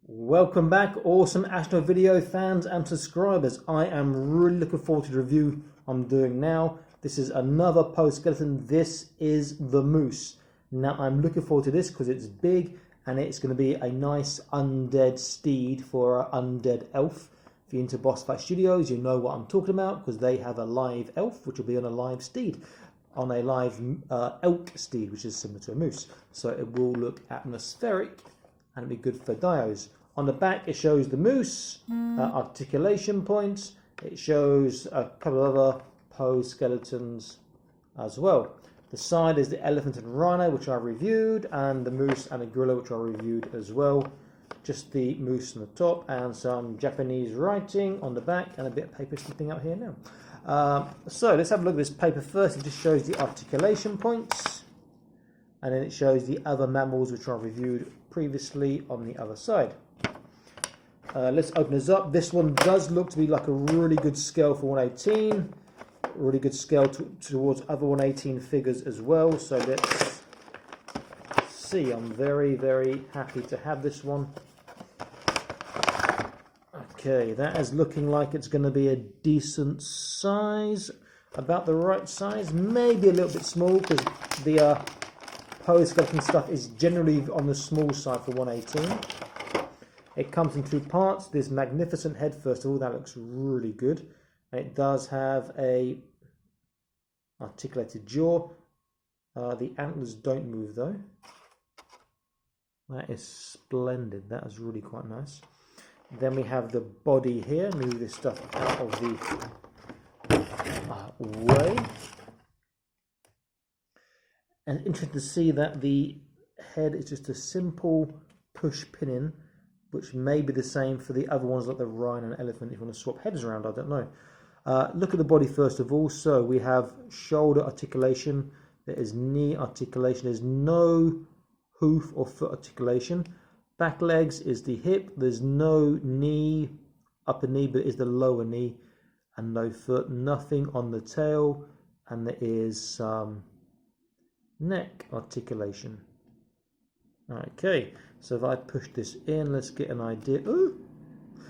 Welcome back, awesome Astro video fans and subscribers. I am really looking forward to the review I'm doing now. This is another post skeleton. This is the Moose. Now I'm looking forward to this because it's big and it's going to be a nice undead steed for our Undead Elf. If you're into Boss Fight Studios, you know what I'm talking about because they have a live elf which will be on a live steed. On a live elk steed, which is similar to a moose. So it will look atmospheric and it'll be good for dios. On the back it shows the moose, articulation points. It shows a couple of other pose skeletons as well. The side is the elephant and rhino, which I reviewed, and the moose and the gorilla, which I reviewed as well. Just the moose on the top and some Japanese writing on the back and a bit of paper slipping out here now. So let's have a look at this paper first. It just shows the articulation points and then it shows the other mammals which I reviewed previously on the other side. Let's open this up. This one does look to be like a really good scale for 118. Really good scale towards other 118 figures as well. So let's see. I'm very, very happy to have this one. Okay, that is looking like it's going to be a decent size. About the right size. Maybe a little bit small because the pose skeleton stuff is generally on the small side for 118. It comes in two parts. This magnificent head, first of all, that looks really good. And it does have a articulated jaw. The antlers don't move though. That is splendid. That is really quite nice. Then we have the body here. Move this stuff out of the way. And interesting to see that the head is just a simple push pin in, which may be the same for the other ones like the rhino and elephant if you want to swap heads around, I don't know. Look at the body first of all. So we have shoulder articulation, there is knee articulation, there's no hoof or foot articulation. Back legs is the hip, there's no knee, upper knee, but it is the lower knee, and no foot, nothing on the tail, and there is some neck articulation. Okay, so if I push this in, let's get an idea. Ooh,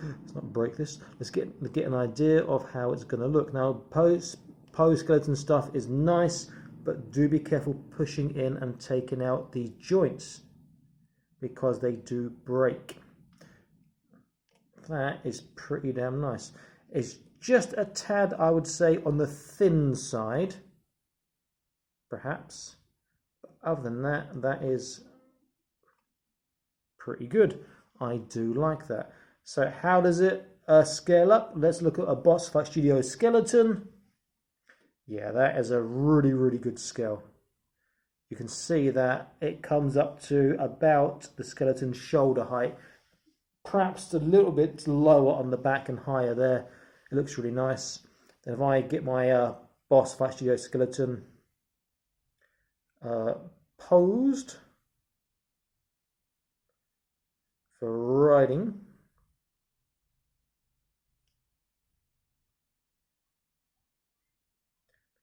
let's not break this. Let's get an idea of how it's going to look. Now, pose skeleton stuff is nice, but do be careful pushing in and taking out the joints because they do break. That is pretty damn nice. It's just a tad, I would say, on the thin side, perhaps. But other than that, that is pretty good. I do like that. So how does it scale up? Let's look at a Boss Fight Studios skeleton. Yeah, that is a really, really good scale. You can see that it comes up to about the skeleton's shoulder height, perhaps a little bit lower on the back and higher there. It looks really nice. Then if I get my Boss Fight Studios skeleton posed for riding,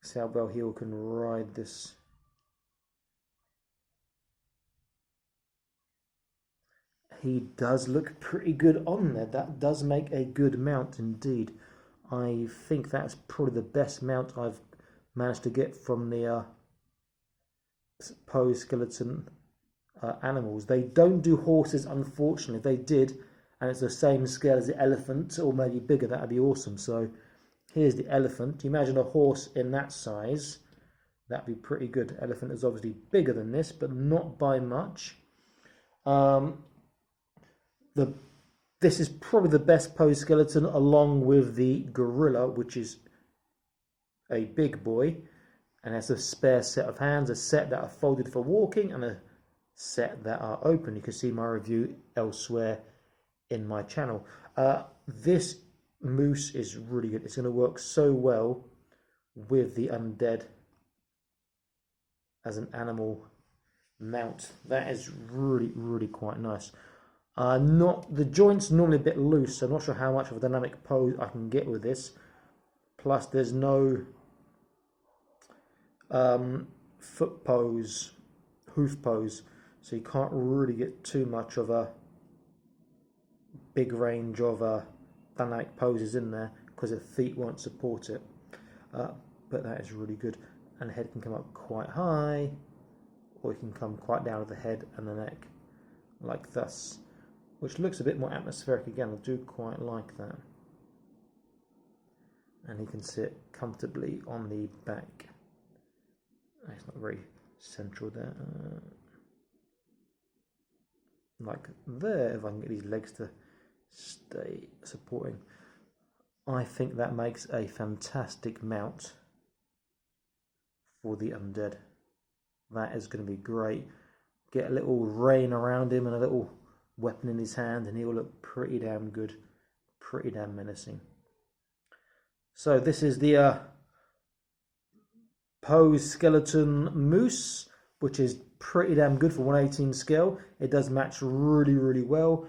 see how well he can ride this. He does look pretty good on there. That does make a good mount indeed. I think that's probably the best mount I've managed to get from the pose skeleton animals. They don't do horses, unfortunately. If they did, and it's the same scale as the elephant, or maybe bigger, that'd be awesome. So here's the elephant. You imagine a horse in that size, that'd be pretty good. Elephant is obviously bigger than this, but not by much. This is probably the best pose skeleton, along with the gorilla, which is a big boy and has a spare set of hands, a set that are folded for walking and a set that are open. You can see my review elsewhere in my channel. This moose is really good. It's going to work so well with the undead as an animal mount. That is really, really quite nice. The joints normally a bit loose, so I'm not sure how much of a dynamic pose I can get with this. Plus there's no foot pose, hoof pose, so you can't really get too much of a big range of dynamic poses in there because the feet won't support it. But that is really good. And the head can come up quite high, or it can come quite down with the head and the neck, like thus, which looks a bit more atmospheric again. I do quite like that. And he can sit comfortably on the back. It's not very central there. Like there, if I can get these legs to stay supporting. I think that makes a fantastic mount for the Undead. That is going to be great. Get a little rein around him and a little weapon in his hand, and he'll look pretty damn good, pretty damn menacing. So this is the Pose Skeleton Moose, which is pretty damn good for 1/18 scale. It does match really, really well.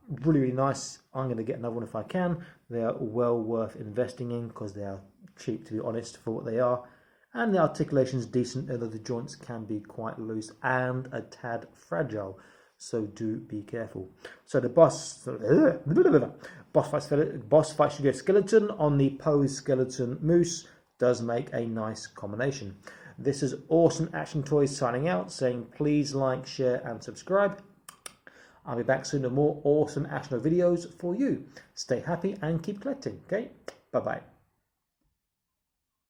Really, really nice. I'm going to get another one if I can. They are well worth investing in because they are cheap, to be honest, for what they are. And the articulation is decent, although the joints can be quite loose and a tad fragile. So do be careful. So the boss fight studio skeleton on the Pose Skeleton Moose does make a nice combination. This is Awesome Action Toys signing out, saying please like, share and subscribe. I'll be back soon with more awesome action videos for you. Stay happy and keep collecting. Okay, bye bye.